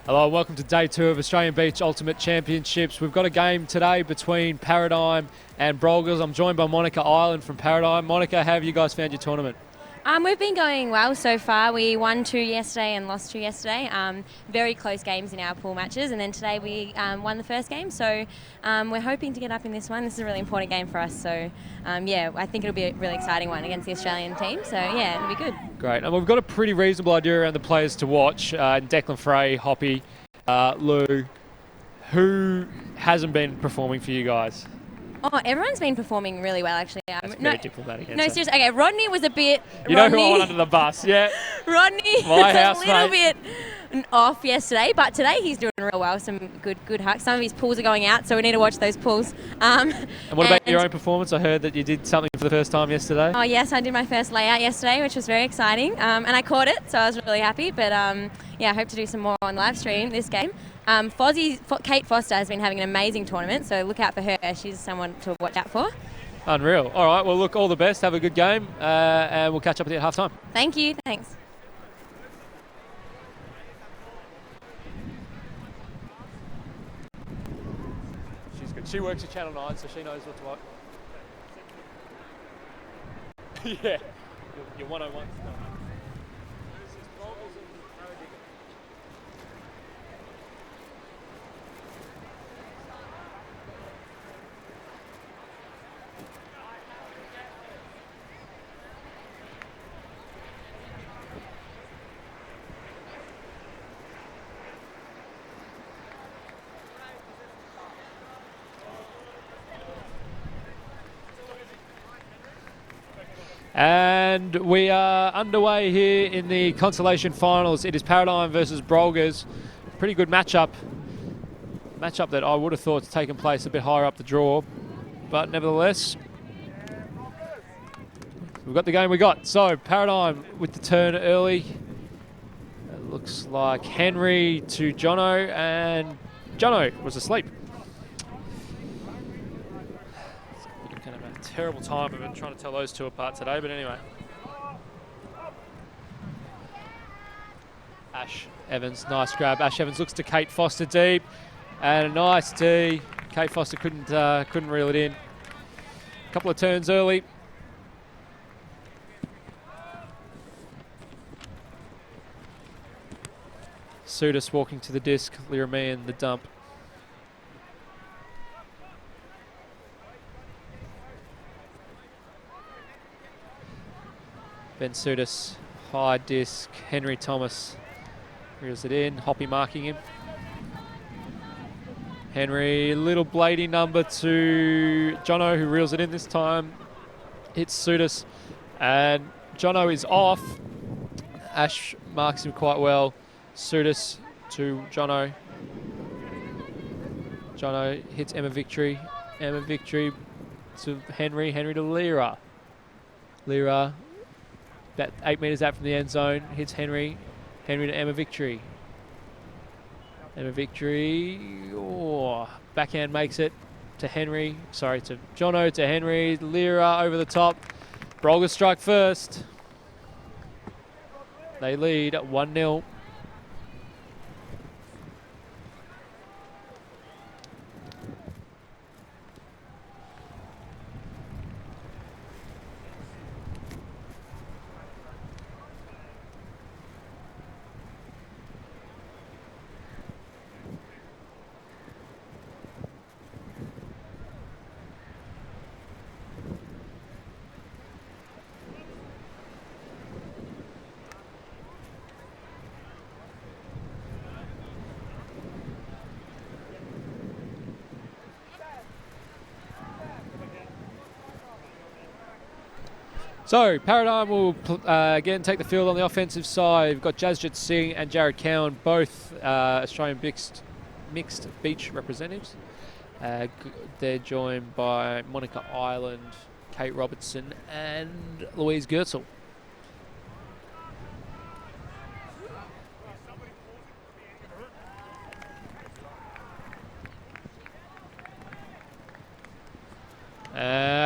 Hello, welcome to day 2 of Australian Beach Ultimate Championships. We've got a game today between Paradigm and Brolgas. I'm joined by Monica Ireland from Paradigm. Monica, how have you guys found your tournament? We've been going well so far. We won 2 yesterday and lost 2 yesterday. Very close games in our pool matches, and then today we won the first game. So we're hoping to get up in this one. This is a really important game for us. So I think it'll be a really exciting one against the Australian team. So yeah, it'll be good. Great, and we've got a pretty reasonable idea around the players to watch. Declan Frey, Hoppy, Lou. Who hasn't been performing for you guys? Oh, everyone's been performing really well, actually. That's very diplomatic. No, seriously. Okay, Rodney was a bit... You know who I want under the bus, yeah? Rodney was a little bit off yesterday, but today he's doing real well. Some good hucks. Some of his pulls are going out, so we need to watch those pulls. And what about your own performance? I heard that you did something for the first time yesterday. Oh, yes, I did my first layout yesterday, which was very exciting. And I caught it, so I was really happy. But I hope to do some more on live stream this game. Kate Foster has been having an amazing tournament, so look out for her. She's someone to watch out for. Unreal. All right, well, look, all the best. Have a good game, and we'll catch up with you at half-time. Thank you. Thanks. She's good. She works at Channel 9, so she knows what to like. Yeah, your 101 stuff. And we are underway here in the consolation finals. It is Paradigm versus Brolgas. Pretty good matchup. Matchup that I would have thought taken place a bit higher up the draw. But nevertheless, we've got the game we got. So Paradigm with the turn early. It looks like Henry to Jono, and Jono was asleep. Terrible time of it, trying to tell those two apart today, but anyway. Ash Evans, nice grab. Ash Evans looks to Kate Foster deep, and a nice tee. Kate Foster couldn't reel it in. A couple of turns early. Sudis walking to the disc, Lirame in the dump. Ben Sudis, high disc, Henry Thomas reels it in, Hoppy marking him. Henry, little bladey number to Jono, who reels it in this time. Hits Sudis, and Jono is off. Ash marks him quite well. Sudis to Jono. Jono hits Emma Victory. Emma Victory to Henry. Henry to Lyra. Lyra, about 8 metres out from the end zone, hits Henry. Henry to Emma Victory. Emma Victory, backhand makes it to Henry. Sorry, to Jono, to Henry. Lyra over the top. Brolgas strike first. They lead 1-0. So Paradigm will again take the field on the offensive side. We've got Jasjit Singh and Jared Cowan, both Australian mixed beach representatives. They're joined by Monica Ireland, Kate Robertson and Louise Gertzel.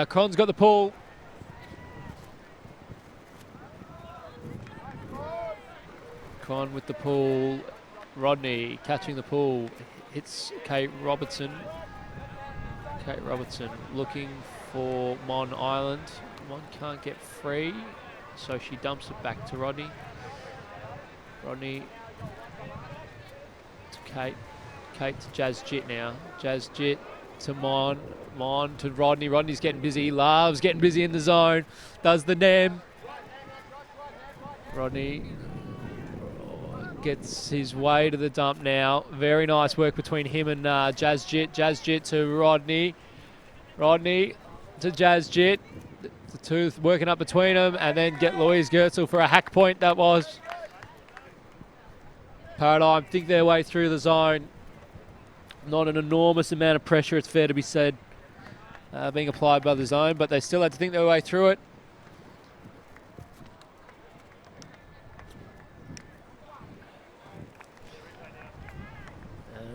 Con's got the pull. Con with the pull. Rodney catching the pull, hits Kate Robertson. Kate Robertson looking for Mon Island. Mon can't get free, so she dumps it back to Rodney. Rodney to Kate. Kate to Jazz Jit now. Jazz Jit to Mon. Mon to Rodney. Rodney's getting busy. He loves getting busy in the zone. Does the NEM. Rodney gets his way to the dump now. Very nice work between him and Jazz Jit. Jazz Jit to Rodney. Rodney to Jazz Jit. The two working up between them, and then get Louise Gertzel for a hack point. That was Paradigm think their way through the zone. Not an enormous amount of pressure, it's fair to be said, being applied by the zone, but they still had to think their way through it.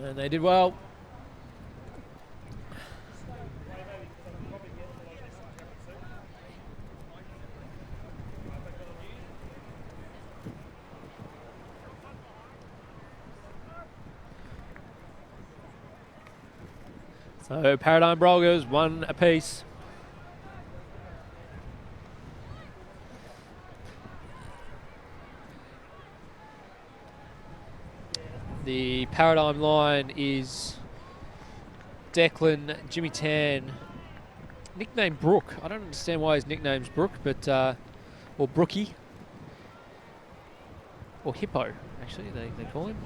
And they did well. So Paradigm Brolgas, 1 apiece. The Paradigm line is Declan, Jimmy Tan, nickname Brook. I don't understand why his nickname's Brook, but or Brookie, or Hippo. Actually, they call him.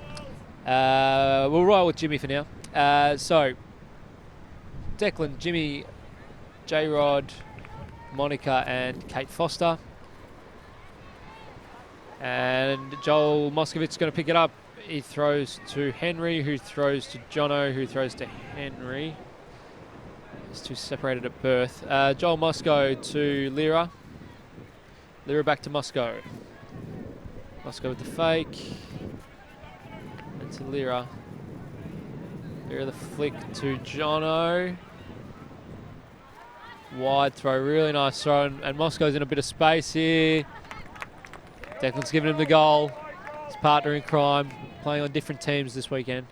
We'll roll with Jimmy for now. So Declan, Jimmy, J-Rod, Monica and Kate Foster. And Joel Moscovich's going to pick it up. He throws to Henry, who throws to Jono, who throws to Henry. These two separated at birth. Joel Moscow to Lyra. Lyra back to Moscow. Moscow with the fake. And to Lyra. Lyra the flick to Jono. Wide throw, really nice throw, and Moscow's in a bit of space here. Declan's giving him the goal. His partner in crime, playing on different teams this weekend.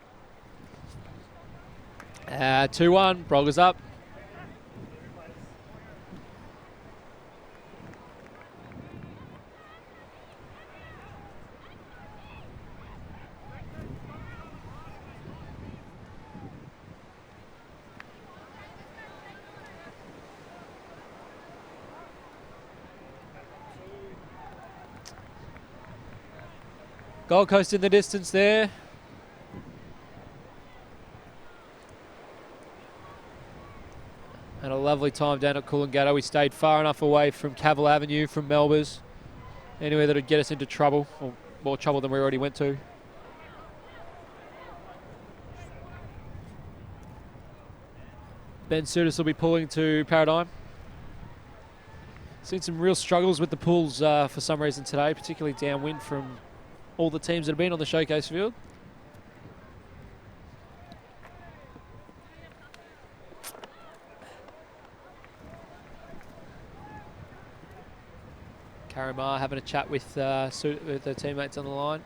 2-1, Brolgas up. Gold Coast in the distance there. And a lovely time down at Coolangatta. We stayed far enough away from Cavill Avenue, from Melbourne. Anywhere that would get us into trouble, or more trouble than we already went to. Ben Sudis will be pulling to Paradigm. Seen some real struggles with the pulls for some reason today, particularly downwind from all the teams that have been on the showcase field. Karamar having a chat with their teammates on the line.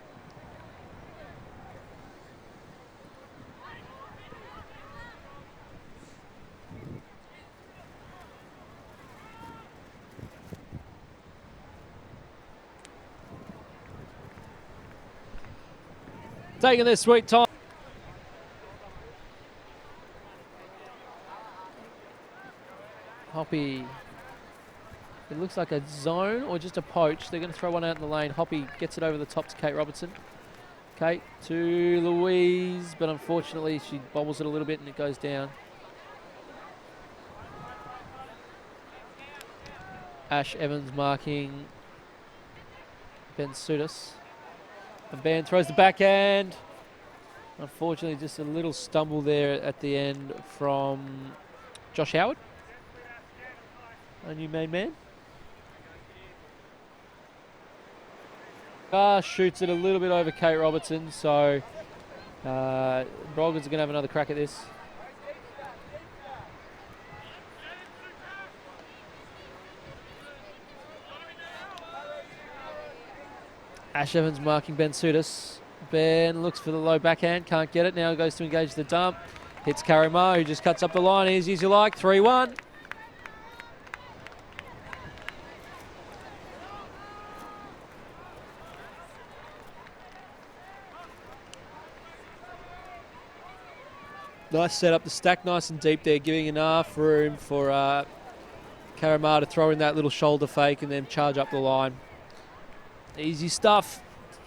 Taking their sweet time. Hoppy. It looks like a zone or just a poach. They're going to throw one out in the lane. Hoppy gets it over the top to Kate Robertson. Kate to Louise, but unfortunately she bobbles it a little bit and it goes down. Ash Evans marking Ben Sudis. And Ben throws the backhand. Unfortunately, just a little stumble there at the end from Josh Howard, our new main man. Shoots it a little bit over Kate Robertson, so Brolgas are going to have another crack at this. Ash Evans marking Ben Sudis. Ben looks for the low backhand, can't get it. Now goes to engage the dump. Hits Karima, who just cuts up the line, easy as you like. 3-1. Nice setup, the stack nice and deep there, giving enough room for Karima to throw in that little shoulder fake and then charge up the line. Easy stuff.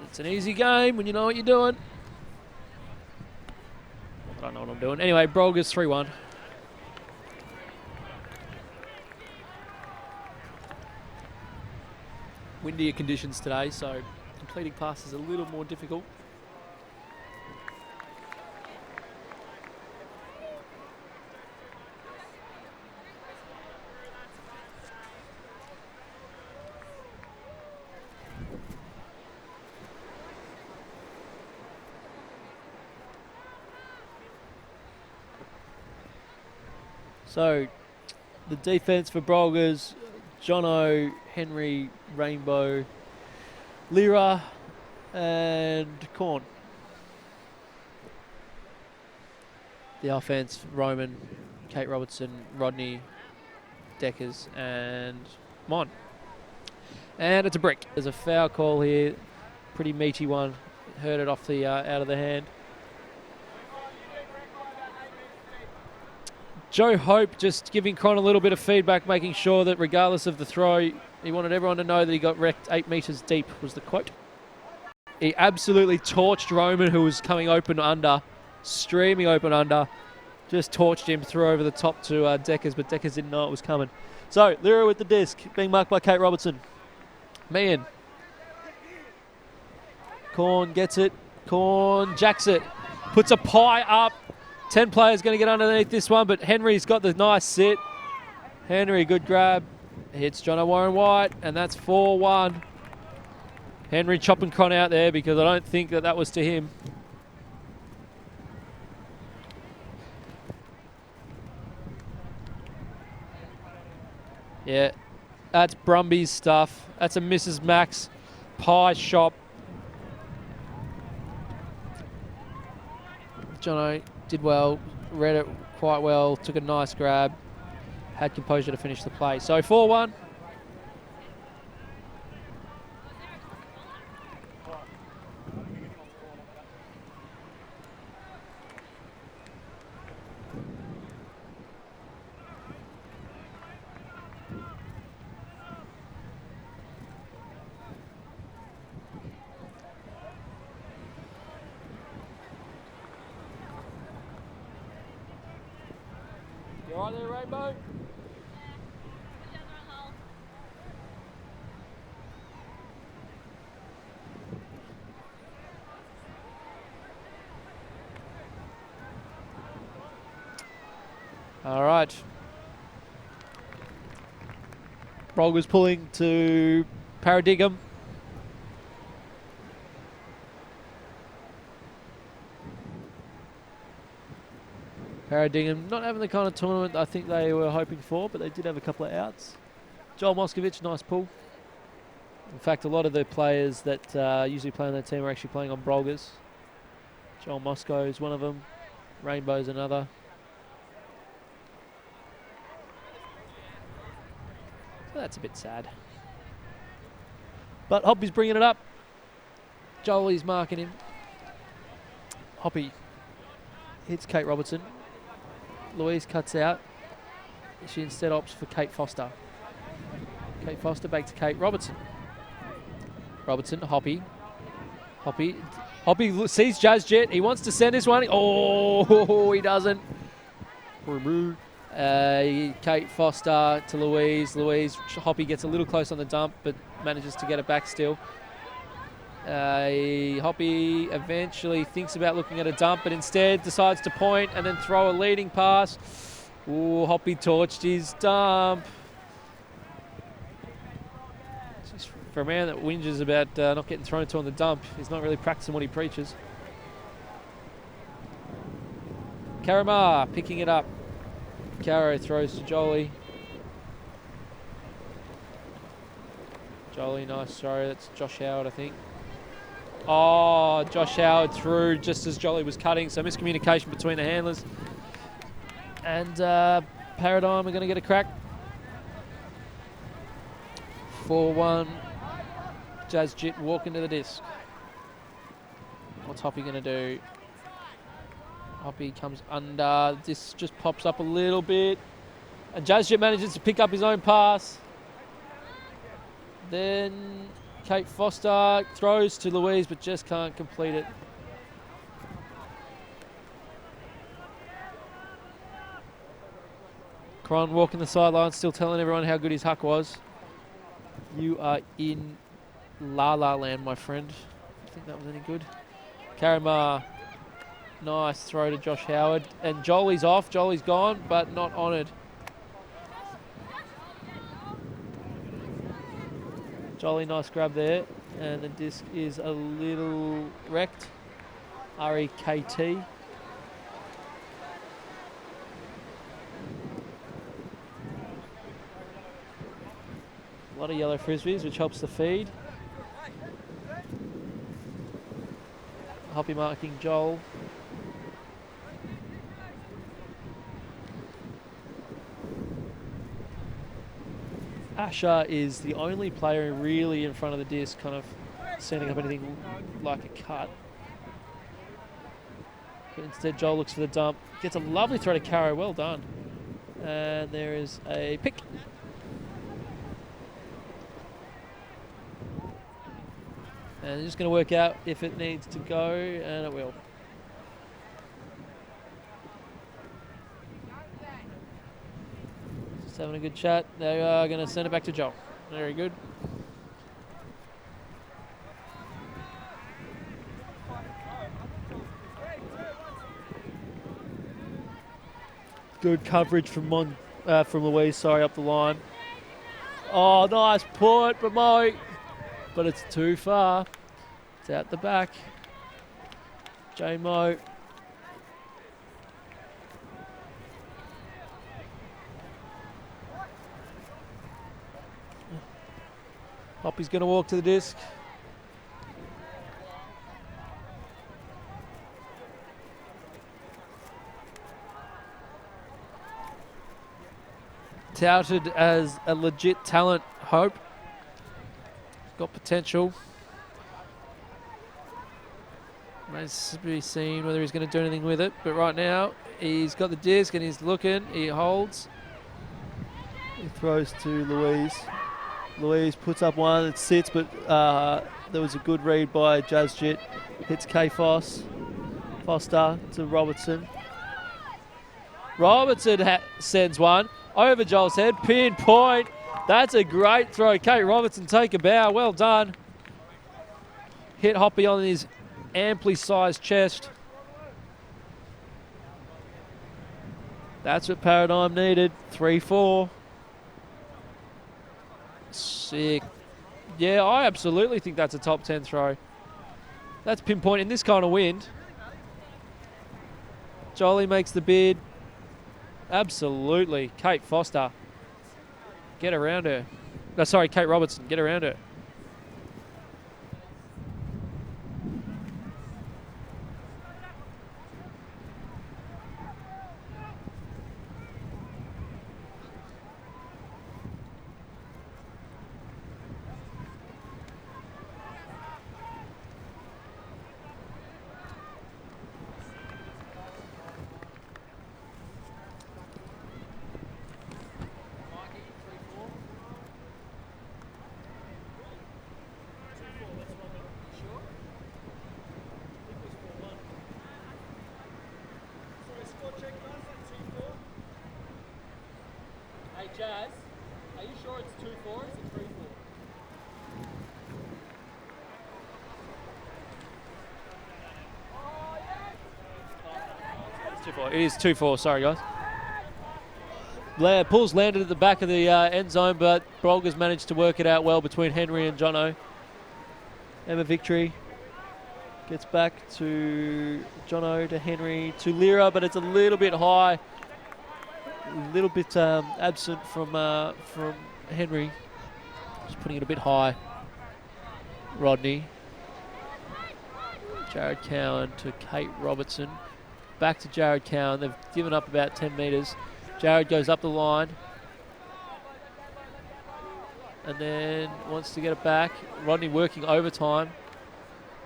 It's an easy game when you know what you're doing. I don't know what I'm doing. Anyway, Brolgas 3-1. Windier conditions today, so completing passes is a little more difficult. So, the defense for Brolgas, Jono, Henry, Rainbow, Lyra, and Corn. The offense, Roman, Kate Robertson, Rodney, Deckers, and Mon. And it's a brick. There's a foul call here. Pretty meaty one. Heard it off the out of the hand. Joe Hope just giving Cron a little bit of feedback, making sure that regardless of the throw, he wanted everyone to know that he got wrecked 8 metres deep, was the quote. He absolutely torched Roman, who was coming open under, streaming open under. Just torched him, threw over the top to Deckers, but Deckers didn't know it was coming. So, Lyra with the disc, being marked by Kate Robertson. Meehan. Corn gets it. Corn jacks it. Puts a pie up. 10 players going to get underneath this one, but Henry's got the nice sit. Henry, good grab. Hits Jono Warren White, and that's 4-1. Henry chopping Cron out there because I don't think that was to him. Yeah, that's Brumby's stuff. That's a Mrs. Max pie shop. Jono did well, read it quite well, took a nice grab, had composure to finish the play. So 4-1. You all right there, Rainbow? All right. Brolgas pulling to Paradigm. Paradigm not having the kind of tournament I think they were hoping for, but they did have a couple of outs. Joel Moscovich, nice pull. In fact, a lot of the players that usually play on that team are actually playing on Brolgas. Joel Moscow is one of them. Rainbow's another. So that's a bit sad. But Hoppy's bringing it up. Jolie's marking him. Hoppy hits Kate Robertson. Louise cuts out. She instead opts for Kate Foster. Kate Foster back to Kate Robertson. Robertson, Hoppy. Hoppy sees Jazz Jet. He wants to send this one. Oh, he doesn't. Kate Foster to Louise. Hoppy gets a little close on the dump, but manages to get it back still. Hoppy eventually thinks about looking at a dump, but instead decides to point and then throw a leading pass. Ooh, Hoppy torched his dump. Just for a man that whinges about not getting thrown to on the dump, he's not really practicing what he preaches. Karamar picking it up. Caro throws to Jolie. Jolie, nice throw. That's Josh Howard, I think. Oh, Josh Howard through just as Jolly was cutting. So miscommunication between the handlers. And Paradigm are going to get a crack. 4-1. Jazz Jit walking to the disc. What's Hoppy going to do? Hoppy comes under. This just pops up a little bit. And Jazz Jit manages to pick up his own pass. Then Kate Foster throws to Louise, but just can't complete it. Cron walking the sideline, still telling everyone how good his huck was. You are in La La Land, my friend. I think that was any good. Karamar, nice throw to Josh Howard. And Jolie's off, Jolie's gone, but not honoured. Jolie, nice grab there. And the disc is a little wrecked. R-E-K-T. A lot of yellow frisbees, which helps the feed. Hoppy marking Joel. Asher is the only player really in front of the disc, kind of setting up anything like a cut. But instead, Joel looks for the dump. Gets a lovely throw to Caro. Well done. And there is a pick. And it's just going to work out if it needs to go, and it will. Just having a good chat. They are going to send it back to Joel. Very good. Good coverage from Louise, sorry, up the line. Oh, nice put, promote. But it's too far. It's out the back. J-Mo. Hoppy's going to walk to the disc. Touted as a legit talent, Hope. Got potential. Remains to be seen whether he's going to do anything with it. But right now, he's got the disc and he's looking. He holds. He throws to Louise. Louise puts up one. It sits, but there was a good read by Jazz Jit. Hits Foster to Robertson. Robertson sends one over Joel's head. Pinpoint. That's a great throw. Kate Robertson, take a bow. Well done. Hit Hoppy on his amply sized chest. That's what Paradigm needed. 3-4. Sick. Yeah, I absolutely think that's a top 10 throw. That's pinpoint in this kind of wind. Jolie makes the bid. Absolutely. Kate Foster. Get around her. No, sorry, Kate Robertson. Get around her. Hey Jazz, are you sure it's 2-4 or is it 3-4? It's 2-4. It is 2-4, sorry guys. Pulls landed at the back of the end zone, but Brolgas managed to work it out well between Henry and Jono. Emma Victory gets back to Jono, to Henry, to Lyra, but it's a little bit high. A little bit absent from Henry. Just putting it a bit high. Rodney. Jared Cowan to Kate Robertson. Back to Jared Cowan. They've given up about 10 metres. Jared goes up the line. And then wants to get it back. Rodney working overtime.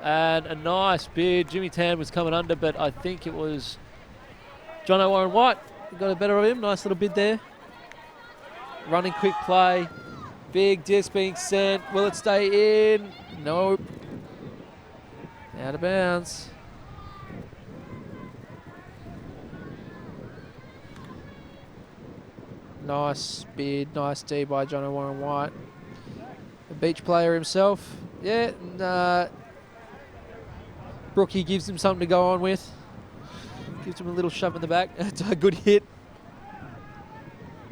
And a nice bid. Jimmy Tan was coming under, but I think it was Jono Warren White got a better of him. Nice little bid there. Running quick play. Big disc being sent. Will it stay in? Nope. Out of bounds. Nice bid. Nice D by Jono Warren White. A beach player himself. Yeah, and Brookie gives him something to go on with. Gives him a little shove in the back. It's a good hit.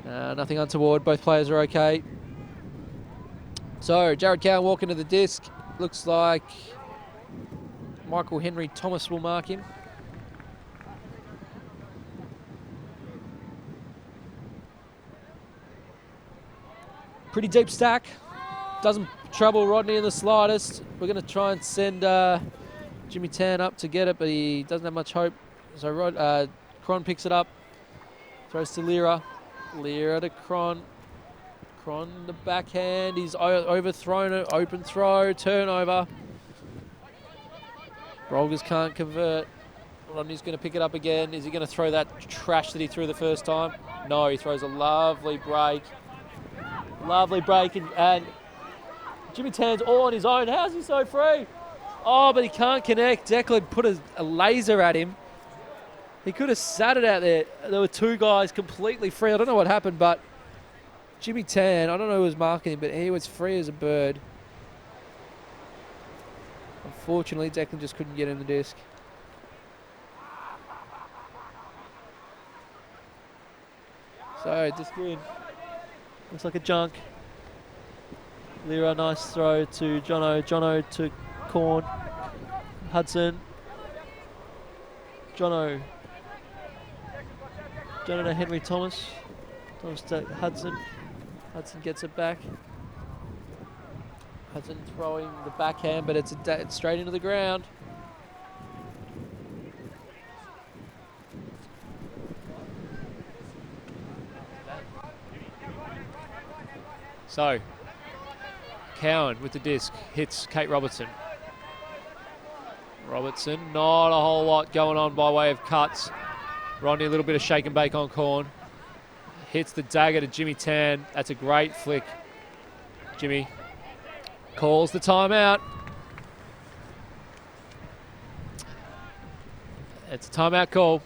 Nothing untoward. Both players are okay. So, Jared Cowan walking to the disc. Looks like Michael Henry Thomas will mark him. Pretty deep stack. Doesn't trouble Rodney in the slightest. We're going to try and send Jimmy Tan up to get it, but he doesn't have much hope. So Cron picks it up. Throws to Lira. Lira to Cron. Cron the backhand. He's overthrown it. Open throw. Turnover. Brolgas can't convert. Rodney's going to pick it up again. Is he going to throw that trash that he threw the first time? No, he throws a lovely break. Lovely break. And Jimmy Tan's all on his own. How's he so free? Oh, but he can't connect. Declan put a laser at him. He could have sat it out there. There were two guys completely free. I don't know what happened, but Jimmy Tan, I don't know who was marking him, but he was free as a bird. Unfortunately, Declan just couldn't get in the disc. So, disc in. Looks like a junk. Lira, nice throw to Jono. Jono to Corn. Hudson. Jono. Jono to Henry Thomas. Thomas to Hudson. Hudson gets it back. Hudson throwing the backhand, but it's straight into the ground. So, Cowan with the disc hits Kate Robertson. Robertson, not a whole lot going on by way of cuts. Rodney, a little bit of shake and bake on Corn. Hits the dagger to Jimmy Tan. That's a great flick. Jimmy calls the timeout. It's a timeout call.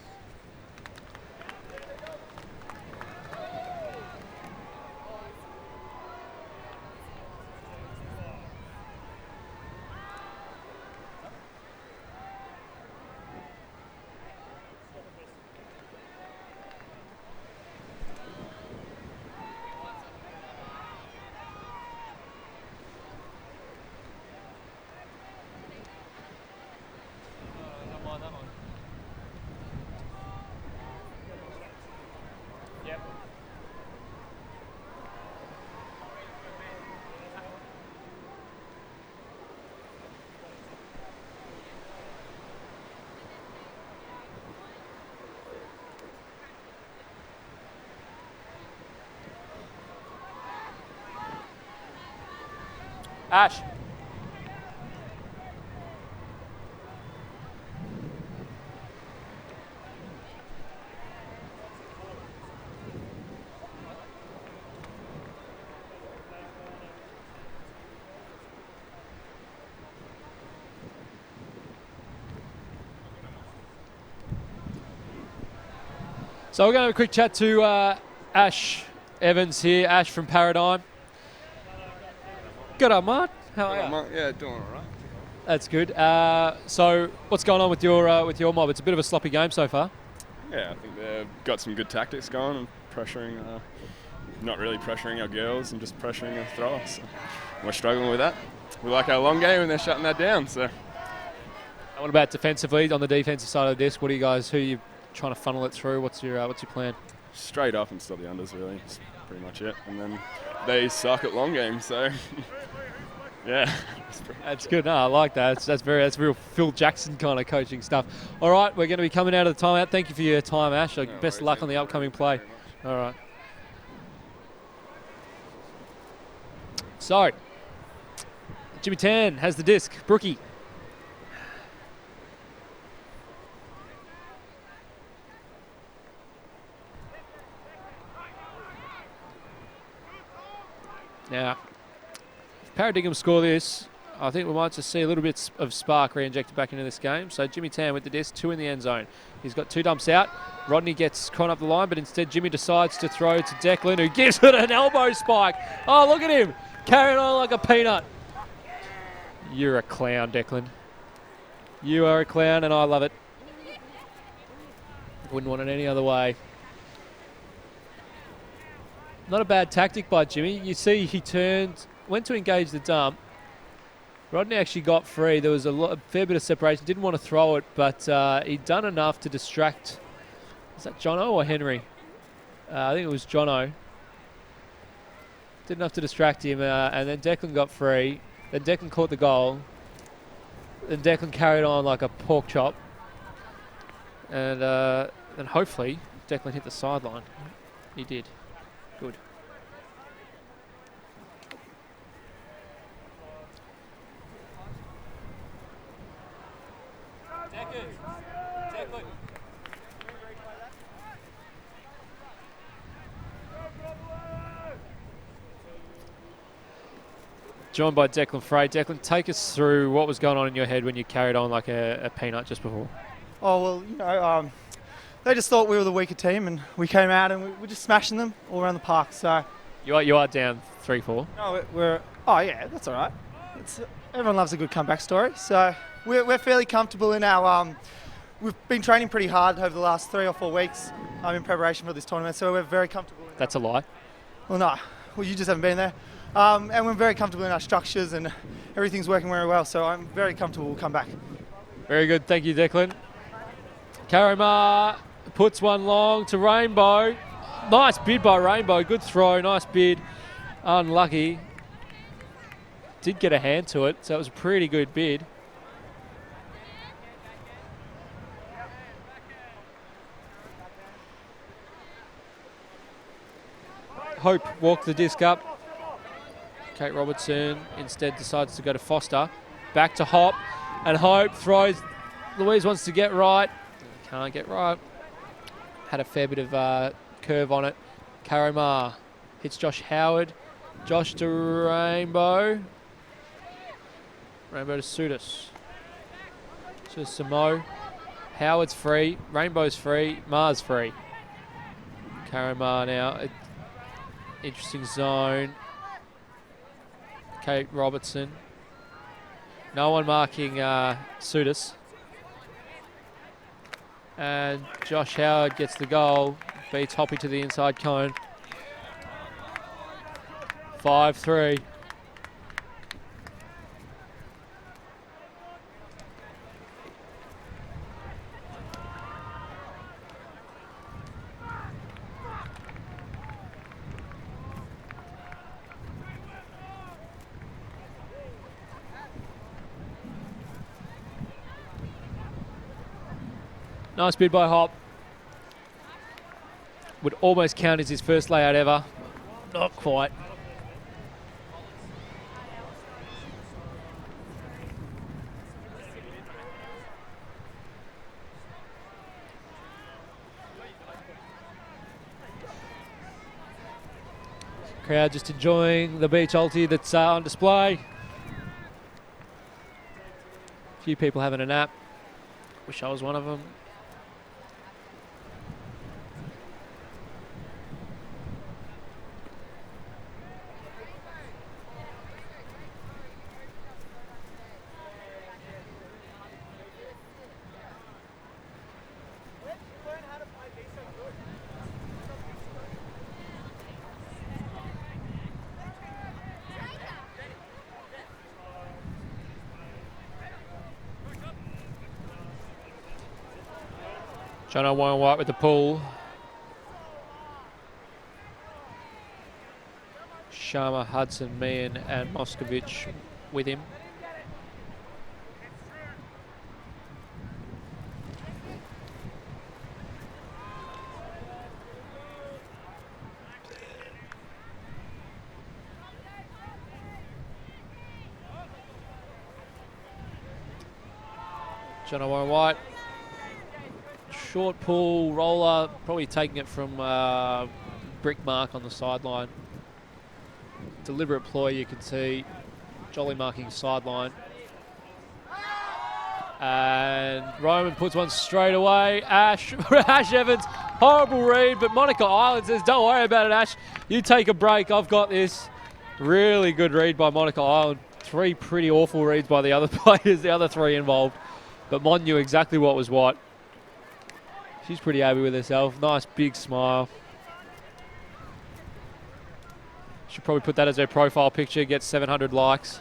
Ash. So we're going to have a quick chat to Ash Evans here, Ash from Paradigm. Good up, Mart. How are you? Yeah, doing all right. That's good. So what's going on with your mob? It's a bit of a sloppy game so far. Yeah, I think they've got some good tactics going and pressuring, not really pressuring our girls and just pressuring our throwers. So we're struggling with that. We like our long game and they're shutting that down. So. And what about defensively, on the defensive side of the disc? What are you guys? Who are you trying to funnel it through? What's your plan? Straight up and stop the unders, really. That's pretty much it. And then they suck at long game, so Yeah. That's good. No, I like that. That's real Phil Jackson kind of coaching stuff. All right, we're going to be coming out of the timeout. Thank you for your time, Ash. Best of luck on the upcoming play. All right. So, Jimmy Tan has the disc. Brookie. Now, if Paradigm score this, I think we might just see a little bit of spark re-injected back into this game. So Jimmy Tan with the disc, 2 in the end zone. He's got 2 dumps out. Rodney gets caught up the line, but instead Jimmy decides to throw to Declan, who gives it an elbow spike. Oh, look at him, carrying on like a peanut. You're a clown, Declan. You are a clown, and I love it. Wouldn't want it any other way. Not a bad tactic by Jimmy. You see he went to engage the dump. Rodney actually got free. There was a fair bit of separation. Didn't want to throw it, but he'd done enough to distract. Is that Jono or Henry? I think it was Jono. Did enough to distract him, and then Declan got free. Then Declan caught the goal. Then Declan carried on like a pork chop. And then hopefully Declan hit the sideline. He did. Good. Declan. Joined by Declan Frey. Declan, take us through what was going on in your head when you carried on like a peanut just before. Oh, well, you know, they just thought we were the weaker team, and we came out and we were just smashing them all around the park. So you are down 3-4. No, oh yeah, that's all right. Everyone loves a good comeback story. So we're fairly comfortable in our. We've been training pretty hard over the last 3 or 4 weeks in preparation for this tournament, so we're very comfortable. That's a lie. Well, no. Well, you just haven't been there. And we're very comfortable in our structures, and everything's working very well, so I'm very comfortable we'll come back. Very good. Thank you, Declan. Karamar puts one long to Rainbow. Nice bid by Rainbow. Good throw. Nice bid. Unlucky. Did get a hand to it, so it was a pretty good bid. Hope walked the disc up. Kate Robertson instead decides to go to Foster. Back to Hop, and Hope throws. Louise wants to get right. Can't get right. Had a fair bit of curve on it. Karamar hits Josh Howard. Josh to Rainbow. Rainbow to Sudis. To Samo. Howard's free. Rainbow's free. Mar's free. Karamar now. Interesting zone. Kate Robertson. No one marking Sudis. And Josh Howard gets the goal. Beats Hoppy to the inside cone. 5-3. Nice bid by Hop. Would almost count as his first layout ever. Not quite. Crowd just enjoying the beach ulti that's on display. A few people having a nap. Wish I was one of them. Jono Warren White with the pull. Sharma, Hudson, Meehan and Moskovich with him. John Warren White. Short pull, roller, probably taking it from brick mark on the sideline. Deliberate ploy, you can see. Jolly marking sideline. And Roman puts one straight away. Ash Evans, horrible read, but Monica Island says, don't worry about it, Ash. You take a break, I've got this. Really good read by Monica Island. 3 pretty awful reads by the other players, the other 3 involved. But Mon knew exactly what was what. She's pretty happy with herself. Nice big smile. Should probably put that as her profile picture, get 700 likes.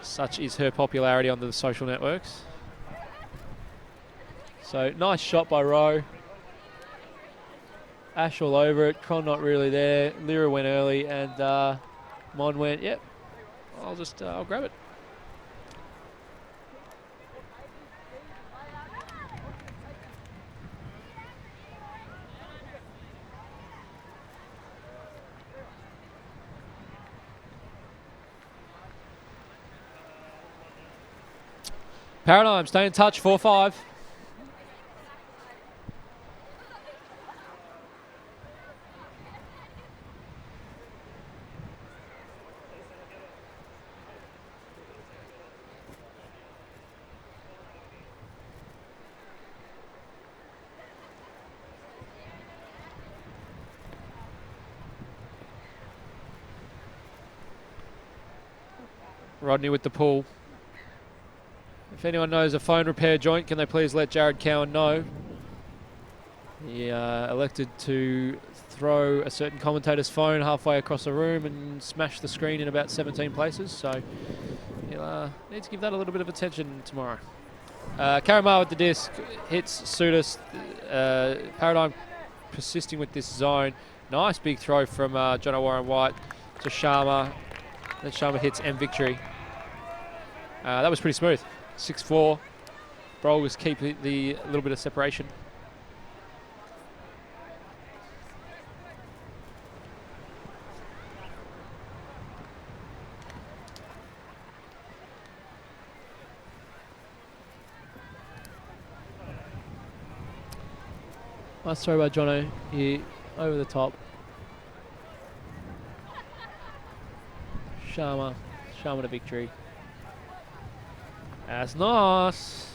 Such is her popularity on the social networks. So nice shot by Rowe. Ash all over it. Cron not really there. Lyra went early and Mon went, yep, I'll grab it. Paradigm, stay in touch, 4-5. Rodney with the pull. If anyone knows a phone repair joint, can they please let Jared Cowan know? He elected to throw a certain commentator's phone halfway across the room and smash the screen in about 17 places, so he'll need to give that a little bit of attention tomorrow. Karamar with the disc, hits Sudis. Paradigm persisting with this zone. Nice big throw from John Warren White to Sharma. Then Sharma hits M Victory. That was pretty smooth. 6-4. Brolgas keep the little bit of separation. Nice throw by Jono here over the top. Sharma to Victory. That's nice.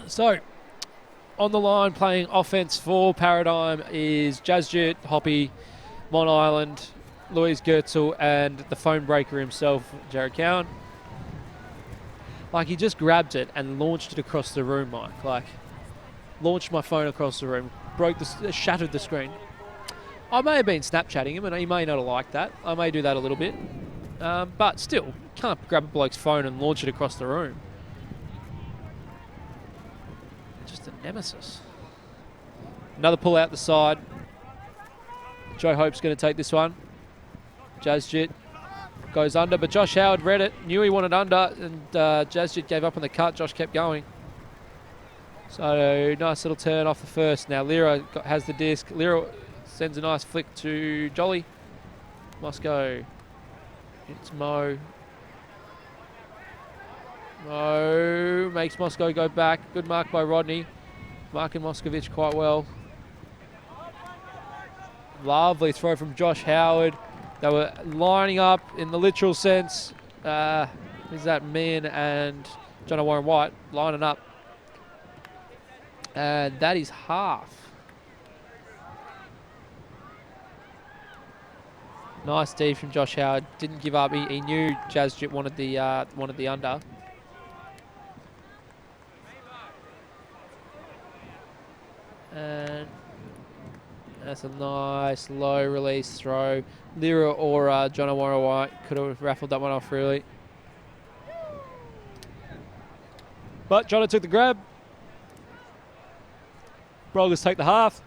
So, on the line playing offense for Paradigm is Jazjit, Hoppy, Mon Island, Louise Gertzel, and the phone breaker himself, Jared Cowan. Like, he just grabbed it and launched it across the room, Mike. Like, launched my phone across the room, shattered the screen. I may have been Snapchatting him, and he may not have liked that. I may do that a little bit. But still, you can't grab a bloke's phone and launch it across the room. Just a nemesis. Another pull out the side. Joe Hope's going to take this one. Jazjit goes under, but Josh Howard read it, knew he wanted under, and Jazjit gave up on the cut. Josh kept going. So nice little turn off the first. Now Lyra has the disc. Lyra sends a nice flick to Jolly. Moscow. It's Mo. Mo makes Moscow go back. Good mark by Rodney. Marking Moscovich quite well. Lovely throw from Josh Howard. They were lining up in the literal sense. Is that Min and John Warren White lining up. And that is half. Nice D from Josh Howard. Didn't give up. He knew Jazjit wanted the under. And that's a nice low release throw. Lyra or John White could have raffled that one off really. But Jono took the grab. Brolgas take the half.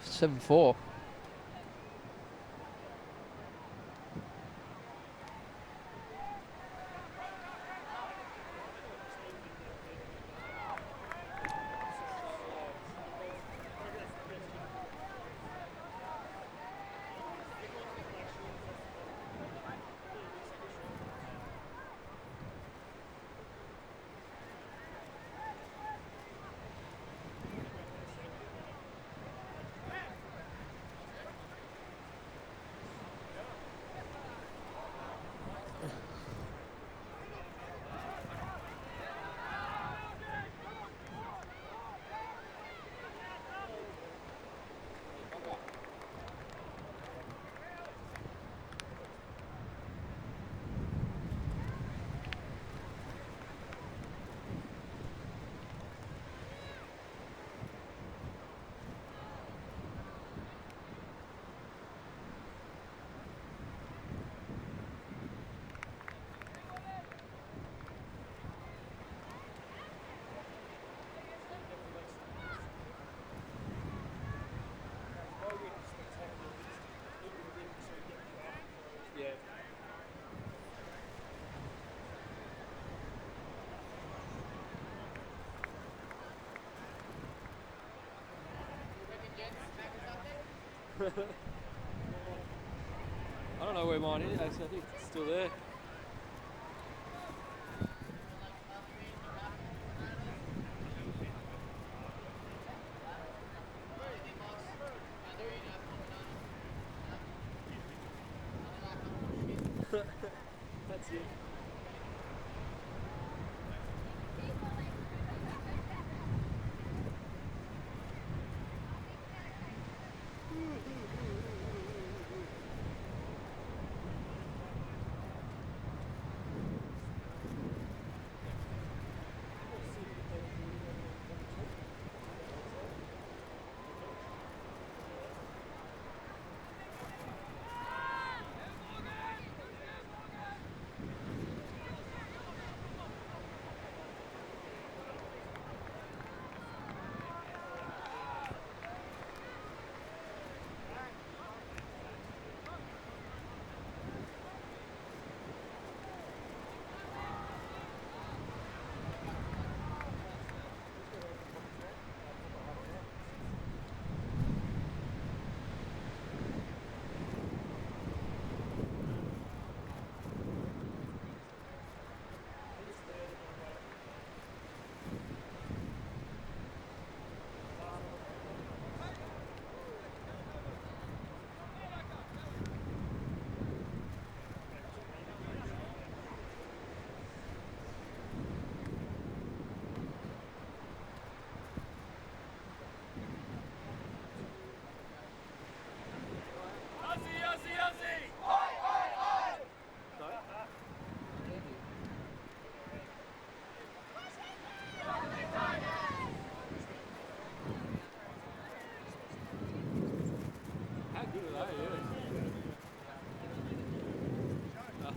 7-4. I don't know where mine is. Actually, I think it's still there. That's it.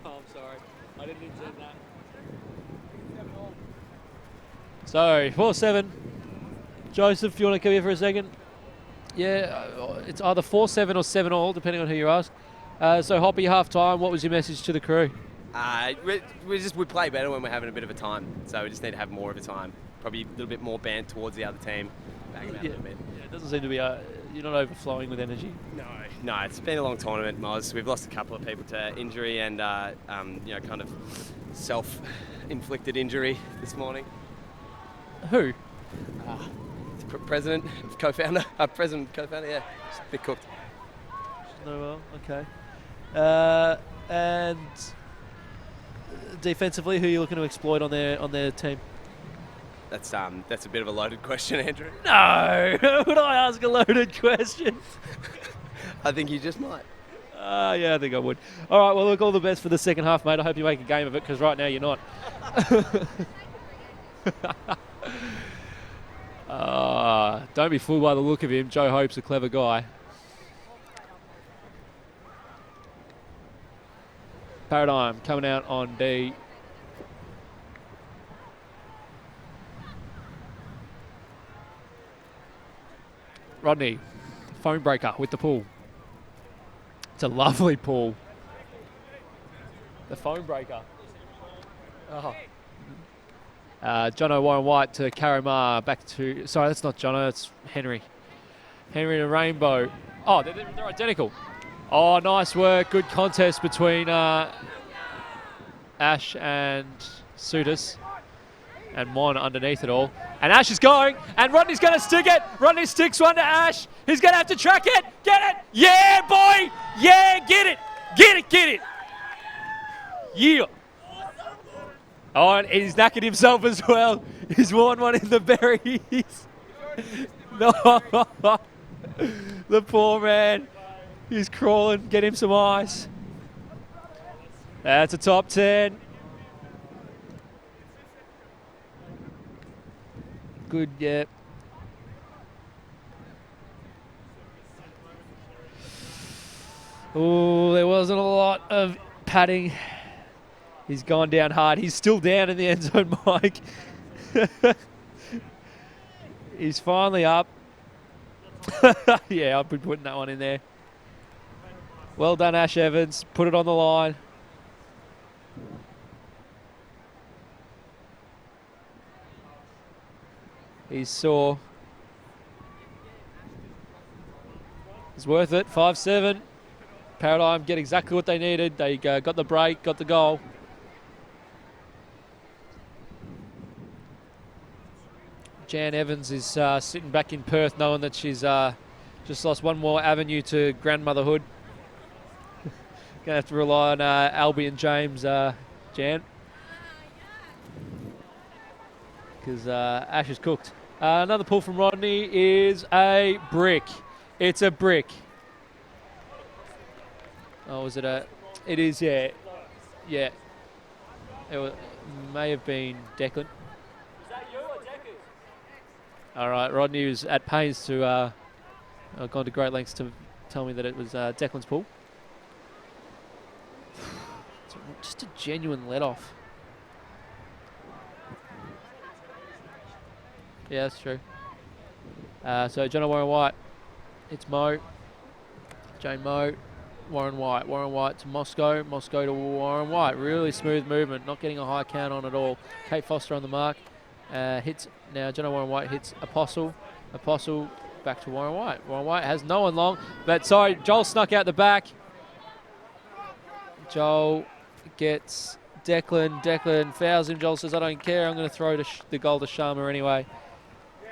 Oh, I'm sorry. I didn't intend that. So, 4-7. Joseph, you want to come here for a second? Yeah, it's either 4-7 or 7-all, depending on who you ask. So, Hoppy, half-time, what was your message to the crew? We play better when we're having a bit of a time, so we just need to have more of a time. Probably a little bit more bent towards the other team. Bang them out a little bit. Yeah, it doesn't seem to be, you're not overflowing with energy. No, it's been a long tournament, Moz. We've lost a couple of people to injury and, kind of self-inflicted injury this morning. Who? President, co-founder, yeah. Just a bit cooked. No, well, okay. And defensively, who are you looking to exploit on their team? That's a bit of a loaded question, Andrew. No! Would I ask a loaded question? I think you just might. Yeah, I think I would. All right, well, look, all the best for the second half, mate. I hope you make a game of it, because right now you're not. Don't be fooled by the look of him. Joe Hope's a clever guy. Paradigm coming out on D. Rodney, phone breaker with the pull. It's a lovely pull. The phone breaker. Oh. Jono Warren White to Karamar, back to, sorry, that's not Jono, it's Henry. Henry to Rainbow. Oh, they're identical. Oh, nice work. Good contest between Ash and Sutis. And Mon underneath it all. And Ash is going, and Rodney's going to stick it. Rodney sticks one to Ash. He's going to have to track it. Get it. Yeah, boy. Yeah, get it. Get it, get it. Yeah. Oh, and he's knackered himself as well. He's worn one in the berries. No. The poor man. He's crawling. Get him some ice. That's a top 10. Good, yeah. Oh, there wasn't a lot of padding. He's gone down hard. He's still down in the end zone, Mike. He's finally up. Yeah, I've been putting that one in there. Well done, Ash Evans. Put it on the line. He's sore. It's worth it. 5-7. Paradigm get exactly what they needed. They got the break, got the goal. Jan Evans is sitting back in Perth knowing that she's just lost one more avenue to grandmotherhood. Going to have to rely on Albie and James, Jan. Because Ash is cooked. Another pull from Rodney is a brick. It's a brick. Oh, was it a... It is, yeah. Yeah. It may have been Declan. Is that you or Declan? All right, Rodney was at pains to... gone to great lengths to tell me that it was Declan's pull. It's just a genuine let-off. Yeah, that's true. So, John Warren White. It's Mo. Jane Mo. Warren White. Warren White to Moscow. Moscow to Warren White. Really smooth movement. Not getting a high count on at all. Kate Foster on the mark. Hits now. John Warren White hits Apostle. Apostle back to Warren White. Warren White has no one long. But sorry, Joel snuck out the back. Joel gets Declan. Declan fouls him. Joel says, I don't care. I'm going to throw the goal to Sharma anyway.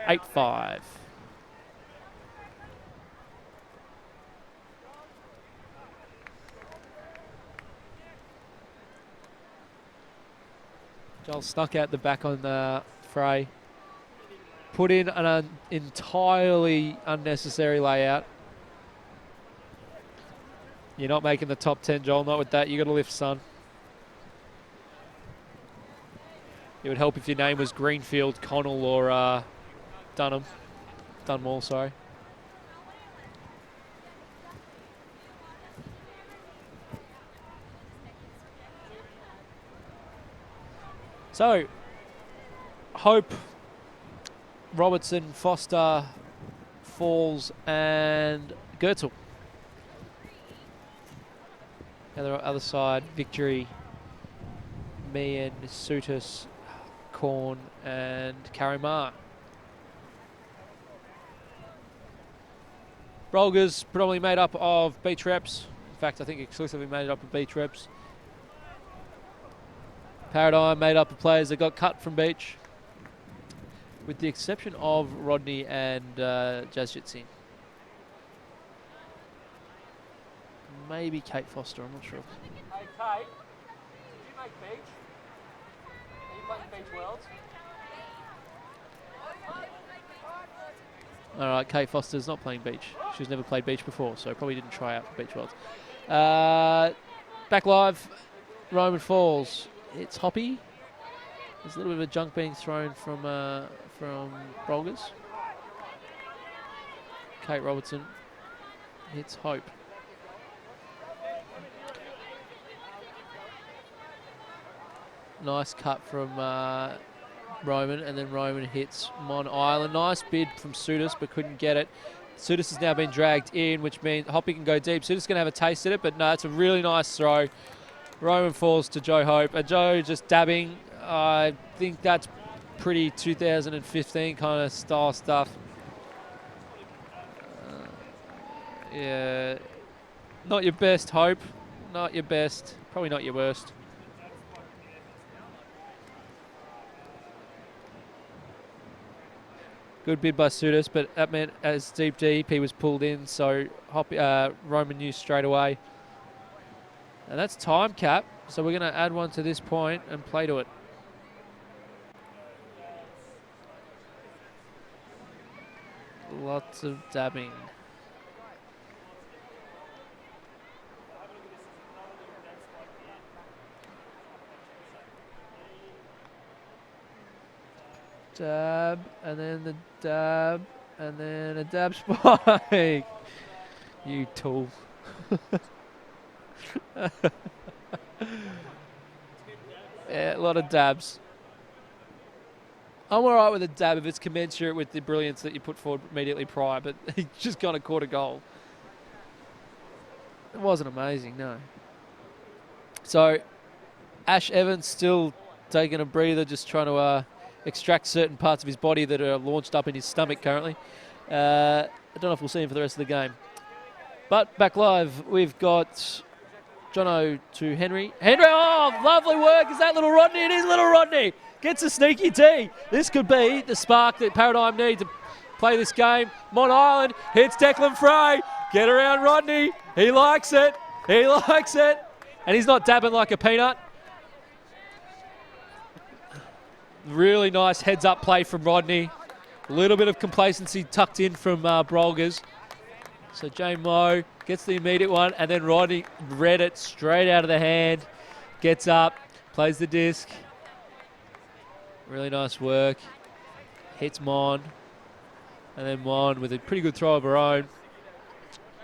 8-5. Joel snuck out the back on the fray. Put in an entirely unnecessary layout. You're not making the top 10, Joel. Not with that. You got to lift, son. It would help if your name was Greenfield, Connell, or Dunmore, sorry. So, Hope, Robertson, Foster, Falls, and Goetzel. Other side, Victory, Meehan, Sutis, Korn, and Karimar. Brolgas predominantly made up of beach reps. In fact, I think exclusively made up of beach reps. Paradigm made up of players that got cut from beach, with the exception of Rodney and Jazjit. Maybe Kate Foster, I'm not sure. Hey Kate, did you make beach? Are you playing Beach Worlds? Alright, Kate Foster's not playing beach. She's never played beach before, so probably didn't try out for Beach Worlds. Back live, Roman Falls. It's Hoppy. There's a little bit of a junk being thrown from Brolgas. Kate Robertson hits Hope. Nice cut from Roman, and then Roman hits Mon Island. Nice bid from Sudis, but couldn't get it. Sudis has now been dragged in, which means Hoppy can go deep. Sudis going to have a taste at it, but no, it's a really nice throw. Roman falls to Joe Hope, and Joe just dabbing. I think that's pretty 2015 kind of style stuff. Yeah, not your best, Hope. Not your best. Probably not your worst. Good bid by Sudis, but that meant as deep he was pulled in, so Roman knew straight away. And that's time cap, so we're going to add one to this point and play to it. Lots of dabbing. Dab, and then the dab, and then a dab spike. You tool. Yeah, a lot of dabs. I'm alright with a dab if it's commensurate with the brilliance that you put forward immediately prior, but he just got a quarter goal. It wasn't amazing, no. So, Ash Evans still taking a breather, just trying to extract certain parts of his body that are launched up in his stomach currently. I don't know if we'll see him for the rest of the game. But back live, we've got Jono to Henry. Henry, oh, lovely work. Is that little Rodney? It is little Rodney. Gets a sneaky tee. This could be the spark that Paradigm need to play this game. Mon Island hits Declan Frey. Get around Rodney. He likes it. He likes it. And he's not dabbing like a peanut. Really nice heads-up play from Rodney. A little bit of complacency tucked in from Brolgas. So Jane Moe gets the immediate one, and then Rodney read it straight out of the hand. Gets up, plays the disc. Really nice work. Hits Mon. And then Mon with a pretty good throw of her own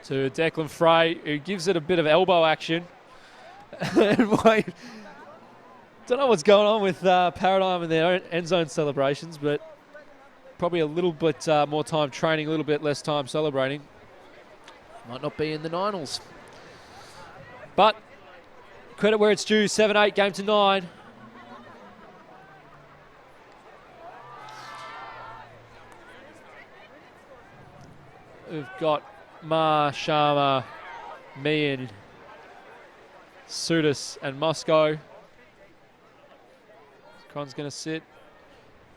to Declan Frey, who gives it a bit of elbow action. And wait. Don't know what's going on with Paradigm and their own end zone celebrations, but probably a little bit more time training, a little bit less time celebrating. Might not be in the Niners. But credit where it's due, 7-8, game to 9. We've got Ma, Sharma, Meehan, Sudis and Moscow. Con's going to sit.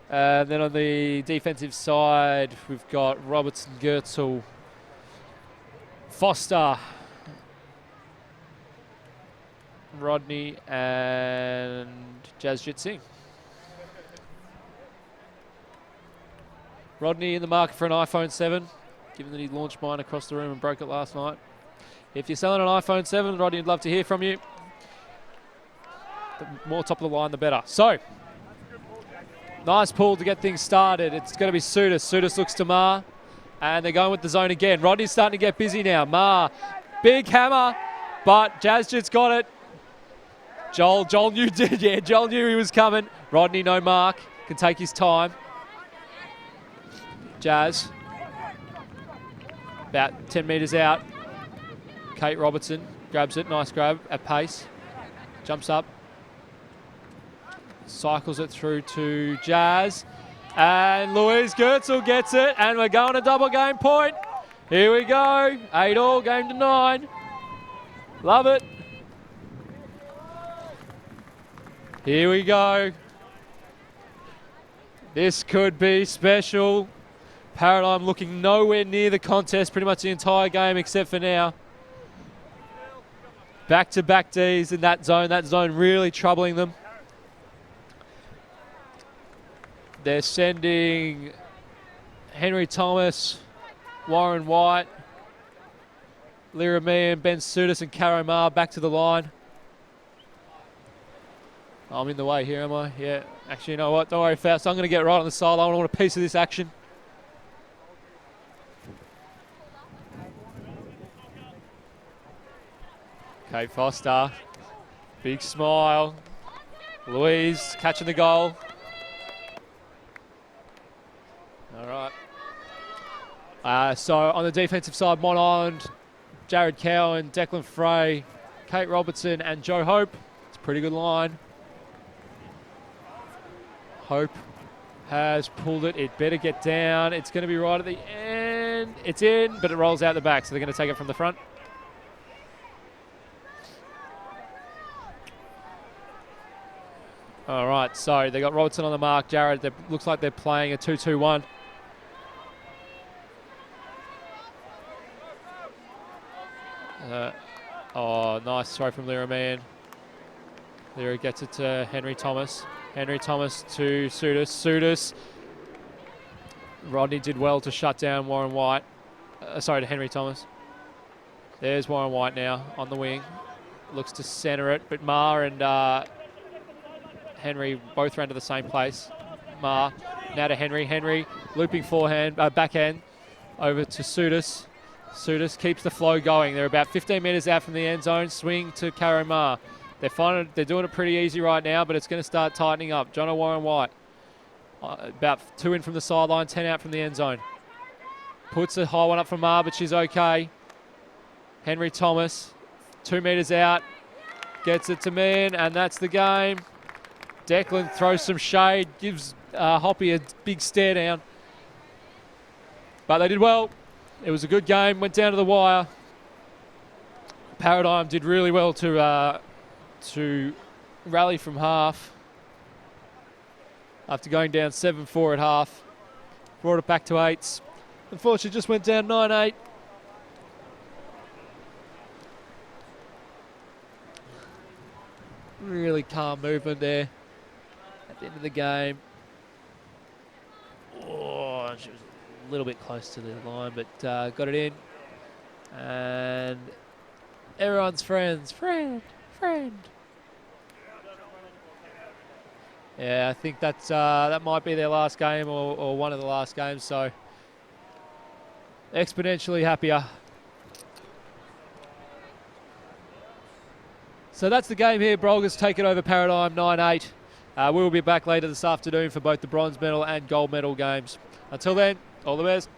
And then on the defensive side, we've got Robertson, Goetzel, Foster, Rodney, and Jasjit Singh. Rodney in the market for an iPhone 7, given that he launched mine across the room and broke it last night. If you're selling an iPhone 7, Rodney, I'd love to hear from you. The more top of the line, the better. So, nice pull to get things started. It's going to be Sudis. Sudis looks to Ma, and they're going with the zone again. Rodney's starting to get busy now. Ma, big hammer, but Jasjit's got it. Joel knew, yeah, Joel knew he was coming. Rodney, no mark, can take his time. Jazz, about 10 metres out. Kate Robertson grabs it, nice grab at pace. Jumps up. Cycles it through to Jazz. And Louise Goetzel gets it. And we're going to double game point. Here we go. 8-all, game to 9. Love it. Here we go. This could be special. Paradigm looking nowhere near the contest pretty much the entire game except for now. Back-to-back Ds in that zone really troubling them. They're sending Henry Thomas, Warren White, Lyra Meehan, Ben Sudis and Caro Ma back to the line. I'm in the way here, am I? Yeah. Actually, you know what? Don't worry, Faust. I'm going to get right on the sideline. I want a piece of this action. Kate Foster. Big smile. Louise catching the goal. All right. So on the defensive side, Mon Island, Jared Cowan, Declan Frey, Kate Robertson and Joe Hope. It's a pretty good line. Hope has pulled it. It better get down. It's going to be right at the end. It's in, but it rolls out the back, so they're going to take it from the front. All right, so they got Robertson on the mark. Jared, looks like they're playing a 2-2-1. Nice throw from Lyra Mann. Lyra gets it to Henry Thomas. Henry Thomas to Sudis. Sudis. Rodney did well to shut down Warren White. To Henry Thomas. There's Warren White now on the wing. Looks to centre it, but Ma and Henry both ran to the same place. Ma now to Henry. Henry looping backhand over to Sudis. Sudis keeps the flow going. They're about 15 metres out from the end zone. Swing to Karen Ma. They're doing it pretty easy right now, but it's going to start tightening up. John Warren White, about 2 in from the sideline, 10 out from the end zone. Puts a high one up for Ma, but she's okay. Henry Thomas, 2 metres out, gets it to Mann, and that's the game. Declan throws some shade, gives Hoppy a big stare down. But they did well. It was a good game, went down to the wire. Paradigm did really well to rally from half after going down 7-4 at half. Brought it back to 8s. Unfortunately, just went down 9-8. Really calm movement there at the end of the game. Oh, she was a little bit close to the line, but got it in. And everyone's friend. Yeah, I think that might be their last game or one of the last games, so exponentially happier. So that's the game here. Brolgas take it over Paradigm 9-8. We will be back later this afternoon for both the bronze medal and gold medal games. Until then, all the best.